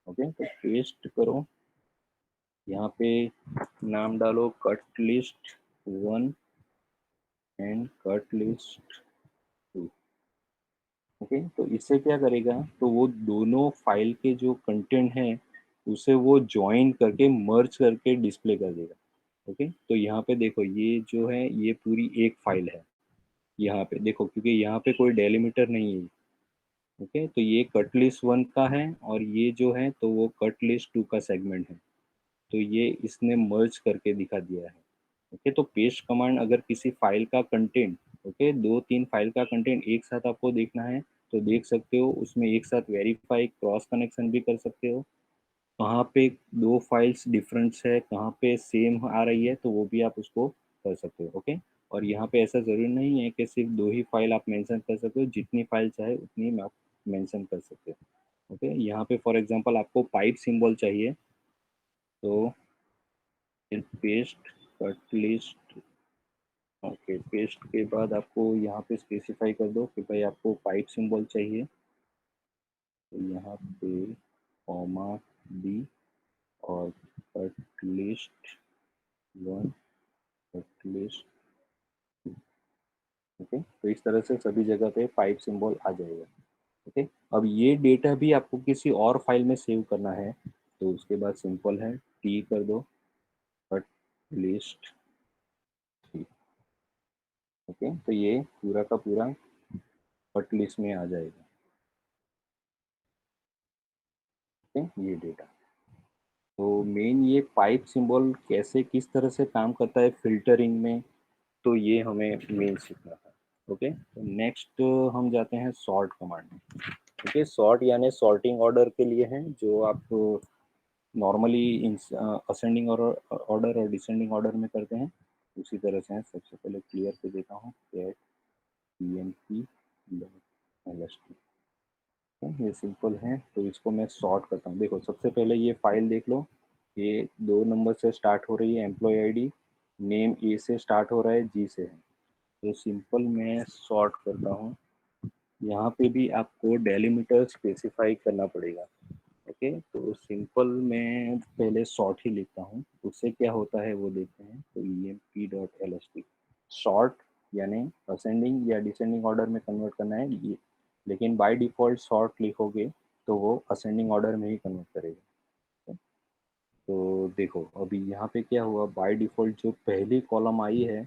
ओके, तो पेस्ट करो, यहाँ पे नाम डालो cut list 1 and cut list 2। Okay, तो इससे क्या करेगा, तो वो दोनों फाइल के जो कंटेंट है उसे वो ज्वाइन करके मर्ज करके डिस्प्ले कर देगा। ओके, तो यहाँ पे देखो ये जो है ये पूरी एक फाइल है, यहाँ पे देखो क्योंकि यहाँ पे कोई डेलीमीटर नहीं है। ओके, तो ये कट लिस्ट 1 का है और ये जो है तो वो कट लिस्ट 2 का सेगमेंट है, तो ये इसने मर्ज करके दिखा दिया है। ओके, तो पेस्ट कमांड अगर किसी फाइल का कंटेंट, ओके, 2 3 फाइल का कंटेंट एक साथ आपको देखना है तो देख सकते हो, उसमें एक साथ वेरीफाई क्रॉस कनेक्शन भी कर सकते हो। कहाँ पे दो फाइल्स डिफरेंस है, कहाँ पे सेम आ रही है, तो वो भी आप उसको कर सकते हो। ओके, और यहाँ पे ऐसा ज़रूरी नहीं है कि सिर्फ दो ही फाइल आप मेंशन कर सकते हो, जितनी फाइल चाहे उतनी आप मेंशन कर सकते हो। ओके, यहाँ पे फॉर एग्जांपल आपको पाइप सिंबल चाहिए, तो paste cut list. Okay, paste के बाद आपको यहाँ पे स्पेसिफाई कर दो कि भाई आपको पाइप सिंबल चाहिए, तो यहाँ पे कॉमा डी और cut list 1, cut list. Okay, तो इस तरह से सभी जगह पे पाइप सिंबल आ जाएगा। ओके, अब ये डेटा भी आपको किसी और फाइल में सेव करना है, तो उसके बाद सिंपल है, टी कर दो, कट लिस्ट। ओके, तो ये पूरा का पूरा कट लिस्ट में आ जाएगा। ओके, ये डेटा। तो मेन ये पाइप सिंबल कैसे किस तरह से काम करता है फिल्टरिंग में, तो ये हमें मेन सीखना है। ओके, तो नेक्स्ट हम जाते हैं सॉर्ट कमांड में। ओके, सॉर्ट यानी सॉर्टिंग ऑर्डर के लिए है, जो आप नॉर्मली असेंडिंग ऑर्डर और डिसेंडिंग ऑर्डर में करते हैं, उसी तरह से है। सबसे पहले क्लियर कर देता हूँ कैट pnp lst। ये सिंपल है, तो इसको मैं सॉर्ट करता हूँ। देखो, सबसे पहले ये फाइल देख लो, ये 2 नंबर से स्टार्ट हो रही है, एम्प्लॉय आईडी, नेम ए से स्टार्ट हो रहा है, जी से है, तो सिंपल मैं सॉर्ट करता हूँ। यहाँ पे भी आपको डेलीमीटर स्पेसिफाई करना पड़ेगा। ओके, तो सिंपल मैं पहले सॉर्ट ही लिखता हूँ, उससे क्या होता है वो देखते हैं। तो emp.lst सॉर्ट यानी असेंडिंग या डिसेंडिंग ऑर्डर में कन्वर्ट करना है ये, लेकिन बाय डिफॉल्ट सॉर्ट लिखोगे तो वो असेंडिंग ऑर्डर में ही कन्वर्ट करेगा। तो देखो अभी यहाँ पे क्या हुआ, बाय डिफॉल्ट जो पहली कॉलम आई है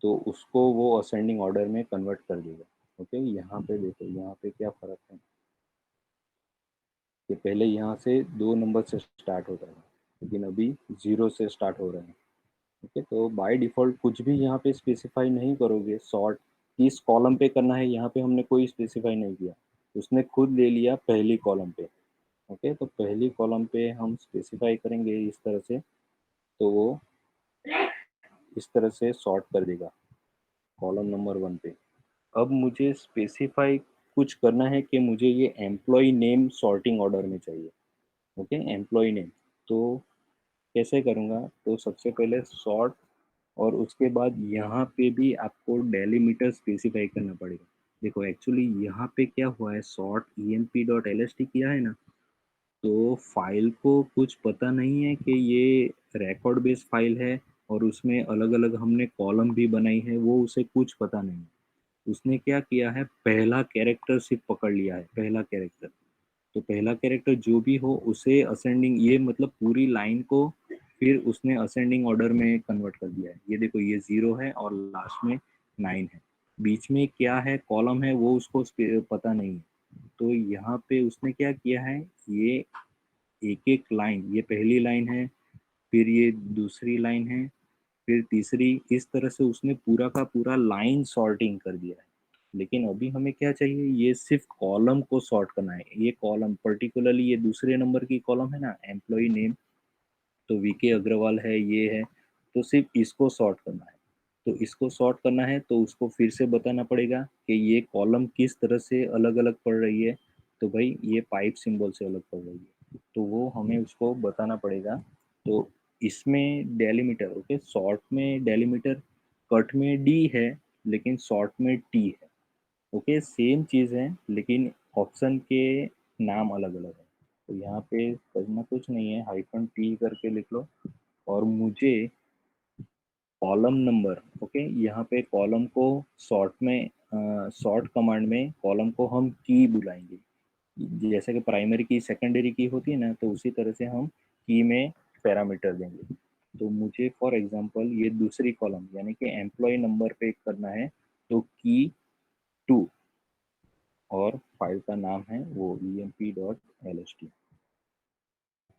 तो उसको वो असेंडिंग ऑर्डर में कन्वर्ट कर देगा। ओके, यहाँ पे देखो, यहाँ पे क्या फ़र्क है कि पहले यहाँ से 2 नंबर से स्टार्ट होता था, लेकिन अभी 0 से स्टार्ट हो रहे हैं। ओके, तो बाय डिफ़ॉल्ट कुछ भी यहाँ पे स्पेसिफाई नहीं करोगे, सॉर्ट किस कॉलम पे करना है यहाँ पे हमने कोई स्पेसिफाई नहीं किया, उसने खुद ले लिया पहली कॉलम पे। ओके, तो पहली कॉलम पे हम स्पेसिफाई करेंगे इस तरह से, तो वो इस तरह से सॉर्ट कर देगा कॉलम नंबर 1 पे। अब मुझे स्पेसिफाई कुछ करना है कि मुझे ये एम्प्लॉय नेम सॉर्टिंग ऑर्डर में चाहिए। ओके, एम्प्लॉय नेम तो कैसे करूँगा, तो सबसे पहले सॉर्ट और उसके बाद यहाँ पे भी आपको डेलीमीटर स्पेसिफाई करना पड़ेगा। देखो एक्चुअली यहाँ पे क्या हुआ है, सॉर्ट emp.lst किया है ना, तो फाइल को कुछ पता नहीं है कि ये रिकॉर्ड बेस्ड फाइल है और उसमें अलग अलग हमने कॉलम भी बनाई है, वो उसे कुछ पता नहीं। उसने क्या किया है, पहला कैरेक्टर सिर्फ पकड़ लिया है, पहला कैरेक्टर। तो पहला कैरेक्टर जो भी हो उसे असेंडिंग, ये मतलब पूरी लाइन को फिर उसने असेंडिंग ऑर्डर में कन्वर्ट कर दिया है। ये देखो, ये 0 है और लास्ट में 9 है, बीच में क्या है कॉलम है वो उसको पता नहीं है। तो यहाँ पे उसने क्या किया है, ये एक एक लाइन, ये पहली लाइन है, फिर ये दूसरी लाइन है, फिर तीसरी, इस तरह से उसने पूरा का पूरा लाइन सॉर्टिंग कर दिया है। लेकिन अभी हमें क्या चाहिए, ये सिर्फ कॉलम को सॉर्ट करना है। ये कॉलम पर्टिकुलरली ये दूसरे नंबर की कॉलम है ना, एम्प्लॉय नेम, तो वीके अग्रवाल है, ये है, तो सिर्फ इसको सॉर्ट करना है। तो इसको सॉर्ट करना है तो उसको फिर से बताना पड़ेगा कि ये कॉलम किस तरह से अलग अलग पड़ रही है, तो भाई ये पाइप सिंबल से अलग पड़ रही है, तो वो हमें उसको बताना पड़ेगा। तो इसमें डेलीमीटर, ओके, शॉर्ट में डेलीमीटर, कट में डी है लेकिन शॉर्ट में टी है। ओके, सेम चीज़ है लेकिन ऑप्शन के नाम अलग अलग है। तो यहाँ पे करना कुछ नहीं है, हाइफन टी करके लिख लो, और मुझे कॉलम नंबर, ओके, यहाँ पे कॉलम को सॉर्ट में, सॉर्ट कमांड में कॉलम को हम की बुलाएंगे, जैसे कि प्राइमरी की सेकेंडरी की होती है ना, तो उसी तरह से हम की में पैरामीटर देंगे। तो मुझे फॉर एग्जांपल ये दूसरी कॉलम यानी कि एम्प्लॉय नंबर पे करना है, तो की 2 और फाइल का नाम है वो emp.lst।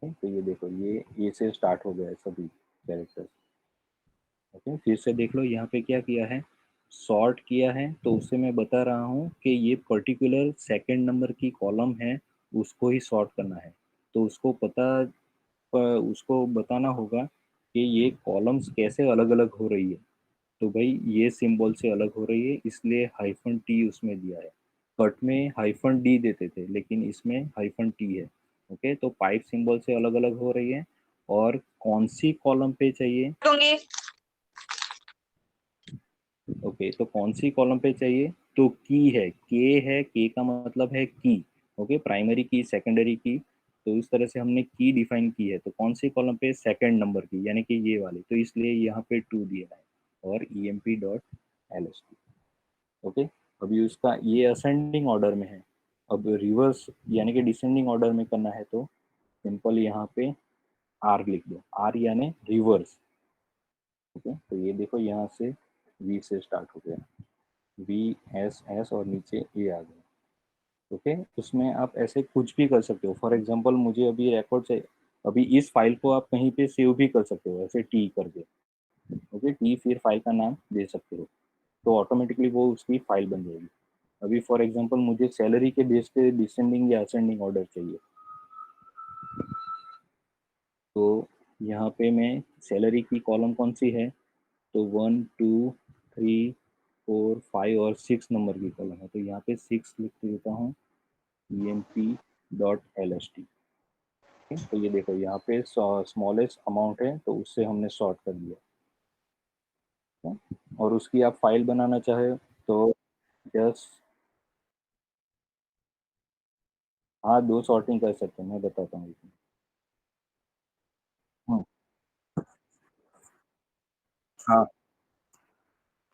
तो ये देखो, ये से स्टार्ट हो गया है सभी कैरेक्टर्स। ओके, फिर से देख लो यहाँ पे क्या किया है, सॉर्ट किया है, तो उससे मैं बता रहा हूँ कि ये पर्टिकुलर सेकंड नंबर की कॉलम है, उसको ही सॉर्ट करना है। तो उसको बताना होगा कि ये कॉलम्स कैसे अलग अलग हो रही है। तो भाई ये सिंबल से अलग हो रही है, इसलिए हाइफन टी उसमें दिया है। कट में हाइफन डी देते थे, लेकिन इसमें हाइफन टी है। ओके, तो पाइप सिंबल से अलग अलग हो रही है। और कौन सी कॉलम पे चाहिए? ओके, तो कौन सी कॉलम पे चाहिए? तो की है, के का मतलब है की। ओके, प्राइमरी की, सेकेंडरी की। तो इस तरह से हमने की डिफाइन की है। तो कौन सी कॉलम पे? सेकेंड नंबर की, यानी कि ये वाली। तो इसलिए यहाँ पे 2 दिया है और emp.lst। ओके, अभी उसका ये असेंडिंग ऑर्डर में है। अब रिवर्स यानी कि डिसेंडिंग ऑर्डर में करना है तो सिंपल यहाँ पे आर लिख दो, आर यानी रिवर्स। ओके, तो ये देखो यहाँ से वी से स्टार्ट हो गया, वी एस एस और नीचे ए आ गया। ओके, उसमें आप ऐसे कुछ भी कर सकते हो। फॉर एग्जांपल मुझे अभी रिकॉर्ड से, अभी इस फाइल को आप कहीं पे सेव भी कर सकते हो ऐसे टी करके। ओके, टी फिर फाइल का नाम दे सकते हो, तो ऑटोमेटिकली वो उसकी फाइल बन जाएगी। अभी फॉर एग्जांपल मुझे सैलरी के बेस पे डिसेंडिंग या असेंडिंग ऑर्डर चाहिए, तो यहाँ पे मैं सैलरी की कॉलम कौन सी है? तो 1 2 3 4 5 और 6 नंबर की कॉलम है, तो यहाँ पे 6 लिख देता हूँ, emp.lst। तो ये देखो यहाँ पे स्मॉलेस्ट अमाउंट है, तो उससे हमने सॉर्ट कर दिया। और उसकी आप फाइल बनाना चाहे तो जस्ट, हाँ, 2 सॉर्टिंग कर सकते हैं, मैं बताता हूँ इसमें। हम्म, हाँ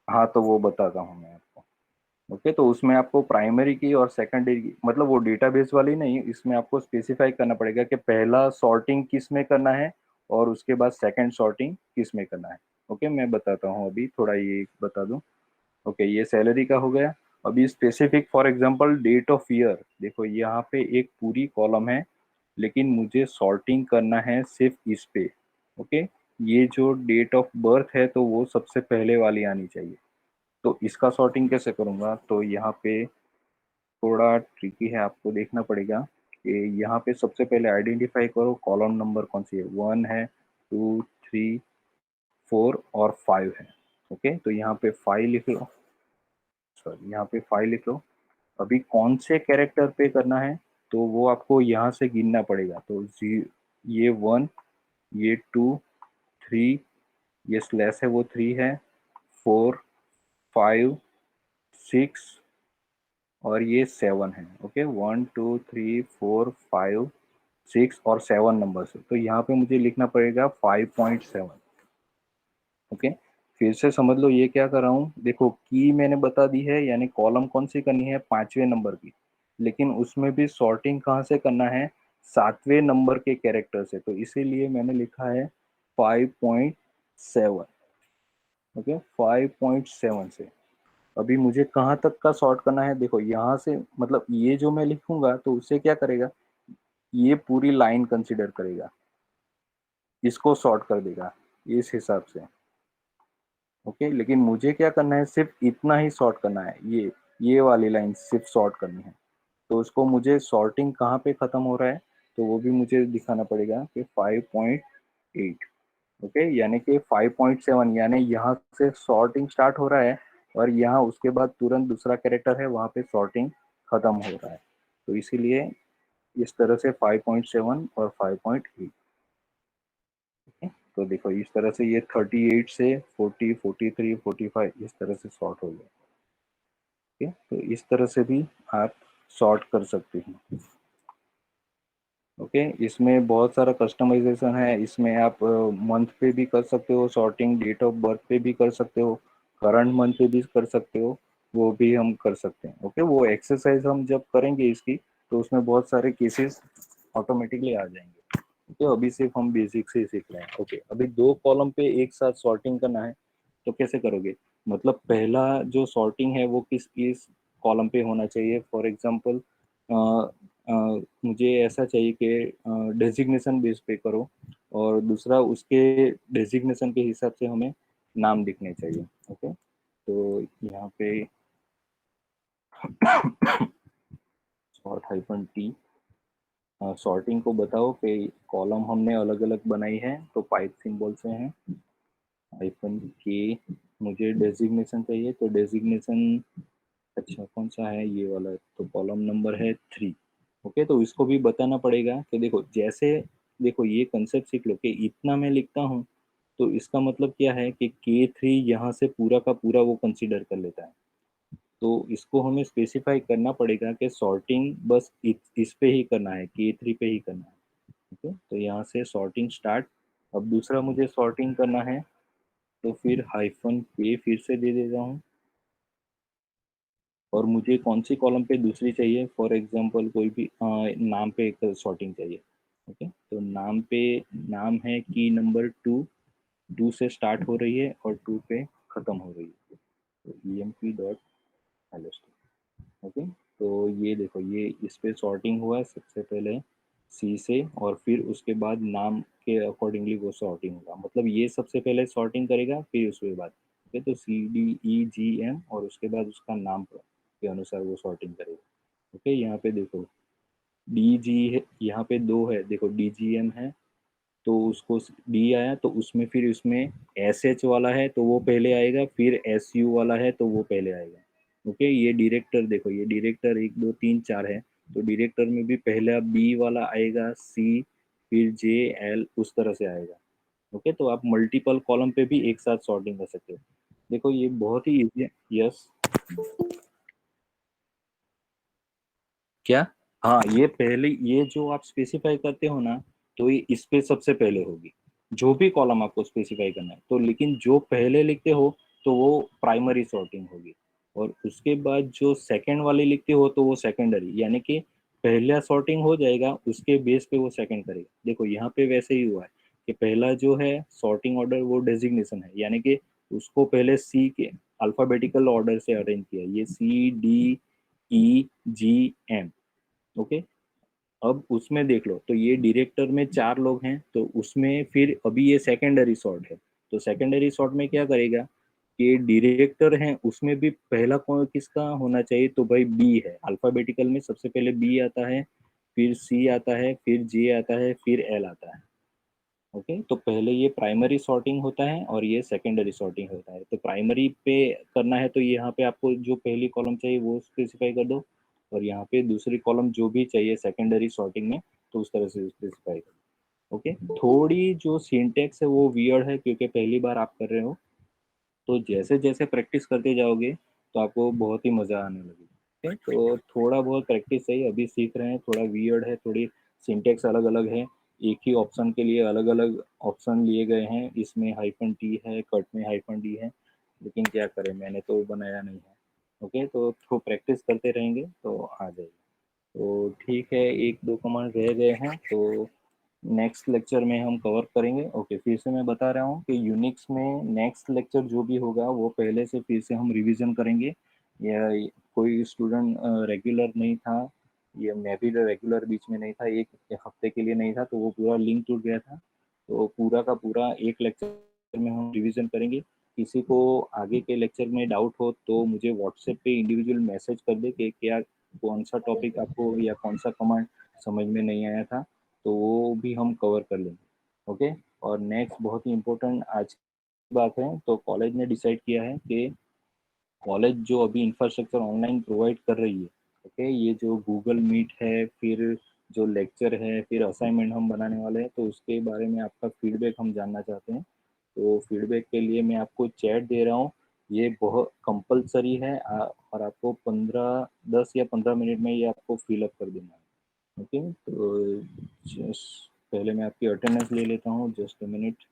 हाँ, तो वो बताता हूँ मैं आपको। ओके, तो उसमें आपको प्राइमरी की और सेकेंडरी की, मतलब वो डेटाबेस वाली नहीं, इसमें आपको स्पेसिफाई करना पड़ेगा कि पहला सॉर्टिंग किस में करना है और उसके बाद सेकंड सॉर्टिंग किस में करना है। ओके, मैं बताता हूँ, अभी थोड़ा ये बता दूं। ओके, ये सैलरी का हो गया। अभी specific for example date of year, देखो यहाँ पे एक पूरी कॉलम है, लेकिन मुझे सॉर्टिंग करना है सिर्फ इस पे। ओके, ये जो डेट ऑफ बर्थ है तो वो सबसे पहले वाली आनी चाहिए। तो इसका सॉर्टिंग कैसे करूंगा? तो यहाँ पे थोड़ा ट्रिकी है, आपको देखना पड़ेगा कि यहाँ पे सबसे पहले आइडेंटिफाई करो कॉलम नंबर कौन सी है। 1 है, 2 3 4 और 5 है। ओके, तो यहाँ पे 5 लिख लो, सॉरी यहाँ पे 5 लिख लो। अभी कौन से कैरेक्टर पे करना है तो वो आपको यहाँ से गिनना पड़ेगा। तो ये 1, ये 2 3, ये स्लैश है वो 3 है, 4 5 6 और ये 7 है। ओके, 1 2 3 4 5 6 और 7 नंबर से, तो यहाँ पे मुझे लिखना पड़ेगा 5.7। ओके, फिर से समझ लो ये क्या कर रहा हूँ। देखो की मैंने बता दी है, यानी कॉलम कौन सी करनी है? 5वें नंबर की, लेकिन उसमें भी सॉर्टिंग कहाँ से करना है? 7वें नंबर के कैरेक्टर से, तो इसीलिए मैंने लिखा है 5.7। ओके, 5.7 से। अभी मुझे कहाँ तक का सॉर्ट करना है? देखो यहाँ से, मतलब ये जो मैं लिखूंगा तो उससे क्या करेगा, ये पूरी लाइन कंसिडर करेगा, इसको सॉर्ट कर देगा इस हिसाब से। ओके, लेकिन मुझे क्या करना है? सिर्फ इतना ही सॉर्ट करना है, ये वाली लाइन सिर्फ सॉर्ट करनी है। तो उसको मुझे सॉर्टिंग कहाँ पे खत्म हो रहा है तो वो भी मुझे दिखाना पड़ेगा कि 5.8। ओके, यानी कि 5.7, यानी यहाँ से सॉर्टिंग स्टार्ट हो रहा है और यहाँ उसके बाद तुरंत दूसरा कैरेक्टर है, वहाँ पे सॉर्टिंग खत्म हो रहा है। तो इसीलिए इस तरह से 5.7 और 5.8। तो देखो इस तरह से ये 38 से 40 43 45 इस तरह से सॉर्ट हो गया। ओके, तो इस तरह से भी आप सॉर्ट कर सकते हैं। ओके, इसमें बहुत सारा कस्टमाइजेशन है। इसमें आप मंथ पे भी कर सकते हो सॉर्टिंग, डेट ऑफ बर्थ पे भी कर सकते हो, करंट मंथ पे भी कर सकते हो, वो भी हम कर सकते हैं। ओके, वो एक्सरसाइज हम जब करेंगे इसकी, तो उसमें बहुत सारे केसेस ऑटोमेटिकली आ जाएंगे। तो अभी सिर्फ हम बेसिक से ही सीख रहे हैं। ओके, अभी 2 कॉलम पे एक साथ सॉर्टिंग करना है तो कैसे करोगे? मतलब पहला जो सॉर्टिंग है वो किस कॉलम पे होना चाहिए? फॉर एग्जांपल मुझे ऐसा चाहिए कि डेजिग्नेशन बेस पे करो, और दूसरा उसके डेजिग्नेशन के हिसाब से हमें नाम दिखने चाहिए। ओके, तो यहाँ पे सॉर्ट हाइफन टी, सॉर्टिंग को बताओ कि कॉलम हमने अलग अलग बनाई है, तो पाइप सिंबल से है हाइफन के। मुझे डेजिग्नेशन चाहिए, तो डेजिग्नेशन अच्छा कौन सा है, ये वाला, तो कॉलम नंबर है 3। ओके, तो इसको भी बताना पड़ेगा कि देखो जैसे, देखो ये कंसेप्ट सीख लो कि इतना मैं लिखता हूँ, तो इसका मतलब क्या है कि K3 यहाँ से पूरा का पूरा वो कंसीडर कर लेता है। तो इसको हमें स्पेसिफाई करना पड़ेगा कि सॉर्टिंग बस इस पे ही करना है, K3 पे ही करना है। ठीक है, तो यहाँ से सॉर्टिंग स्टार्ट। अब दूसरा मुझे सॉर्टिंग करना है, तो फिर हाइफन के फिर से दे देता हूँ। और मुझे कौन सी कॉलम पे दूसरी चाहिए, फॉर एग्जांपल कोई भी नाम पे एक सॉर्टिंग चाहिए। ओके, तो नाम पे, नाम है की नंबर 2, 2 से स्टार्ट हो रही है और 2 पे खत्म हो रही है, तो emp.lst। ओके, तो ये देखो ये इस पे सॉर्टिंग हुआ है सबसे पहले सी से, और फिर उसके बाद नाम के अकॉर्डिंगली वो सॉर्टिंग होगा, मतलब ये सबसे पहले सॉर्टिंग करेगा, फिर उसके बाद ओके, तो CDEGM और उसके बाद उसका नाम के अनुसार वो सॉर्टिंग करेगा। ओके, यहाँ पे देखो DG है, यहाँ पे 2 है, देखो DGM है, तो उसको डी आया, तो उसमें फिर उसमें SH वाला है तो वो पहले आएगा, फिर SU वाला है तो वो पहले आएगा। ओके, ये डायरेक्टर देखो, ये डायरेक्टर 1 2 3 4 है, तो डायरेक्टर में भी पहला B वाला आएगा, C, फिर JL, उस तरह से आएगा। ओके, तो आप मल्टीपल कॉलम पे भी एक साथ सॉर्टिंग कर सकते हो। देखो ये बहुत ही इजी है। यस, क्या? हाँ, ये पहले, ये जो आप स्पेसिफाई करते हो ना, तो ये इस पे सबसे पहले होगी, जो भी कॉलम आपको स्पेसिफाई करना है, तो लेकिन जो पहले लिखते हो तो वो प्राइमरी सॉर्टिंग होगी, और उसके बाद जो सेकंड वाली लिखते हो तो वो सेकेंडरी, यानी कि पहला सॉर्टिंग हो जाएगा, उसके बेस पे वो सेकंड करेगा। देखो यहाँ पे वैसे ही हुआ है कि पहला जो है सॉर्टिंग ऑर्डर वो डेजिग्नेशन है, यानी कि उसको पहले सी के अल्फाबेटिकल ऑर्डर से अरेंज किया, ये CDEGM। ओके, अब उसमें देख लो, तो ये डायरेक्टर में 4 लोग हैं, तो उसमें फिर अभी ये सेकेंडरी सॉर्ट है, तो सेकेंडरी सॉर्ट में क्या करेगा कि डायरेक्टर है उसमें भी पहला कौन किसका होना चाहिए, तो भाई बी है, अल्फाबेटिकल में सबसे पहले बी आता है, फिर सी आता है, फिर जे आता है, फिर एल आता है। ओके, तो पहले ये प्राइमरी सॉर्टिंग होता है और ये सेकेंडरी सॉर्टिंग होता है। तो प्राइमरी पे करना है तो यहाँ पे आपको जो पहली कॉलम चाहिए वो स्पेसिफाई कर दो, और यहाँ पे दूसरी कॉलम जो भी चाहिए सेकेंडरी सॉर्टिंग में, तो उस तरह से स्पेसिफाई कर दो। ओके, थोड़ी जो सिंटेक्स है वो वियर्ड है क्योंकि पहली बार आप कर रहे हो, तो जैसे जैसे प्रैक्टिस करते जाओगे तो आपको बहुत ही मज़ा आने लगेगा। ठीक है, तो थोड़ा बहुत प्रैक्टिस चाहिए, अभी सीख रहे हैं, थोड़ा वियर्ड है, थोड़ी सिंटेक्स अलग अलग है, एक ही ऑप्शन के लिए अलग अलग ऑप्शन लिए गए हैं, इसमें हाइफन टी है, कट में हाइफन डी है, लेकिन क्या करें, मैंने तो बनाया नहीं है। ओके, तो प्रैक्टिस करते रहेंगे तो आ जाएगा। तो ठीक है, 1 2 कमांड रह गए हैं, तो नेक्स्ट लेक्चर में हम कवर करेंगे। ओके, फिर से मैं बता रहा हूँ कि यूनिक्स में नेक्स्ट लेक्चर जो भी होगा वो पहले से फिर से हम रिवीजन करेंगे, या कोई स्टूडेंट रेगुलर नहीं था, या मैं भी रेगुलर बीच में नहीं था, एक हफ्ते के लिए नहीं था, तो वो पूरा लिंक टूट गया था, तो पूरा का पूरा एक लेक्चर में हम रिवीजन करेंगे। किसी को आगे के लेक्चर में डाउट हो तो मुझे व्हाट्सएप पे इंडिविजुअल मैसेज कर दे कि क्या कौन सा टॉपिक आपको या कौन सा कमांड समझ में नहीं आया था, तो वो भी हम कवर कर लेंगे। ओके, और नेक्स्ट बहुत ही इम्पोर्टेंट आज की बात है, तो कॉलेज ने डिसाइड किया है कि कॉलेज जो अभी इंफ्रास्ट्रक्चर ऑनलाइन प्रोवाइड कर रही है, ओके, ये जो गूगल मीट है, फिर जो लेक्चर है, फिर असाइनमेंट हम बनाने वाले हैं, तो उसके बारे में आपका फीडबैक हम जानना चाहते हैं। तो फीडबैक के लिए मैं आपको चैट दे रहा हूँ, ये बहुत कंपलसरी है, और आपको 10 या 15 मिनट में ये आपको फिलअप कर देना है। ओके, तो जस्ट पहले मैं आपकी अटेंडेंस ले लेता हूँ, जस्ट अ मिनट।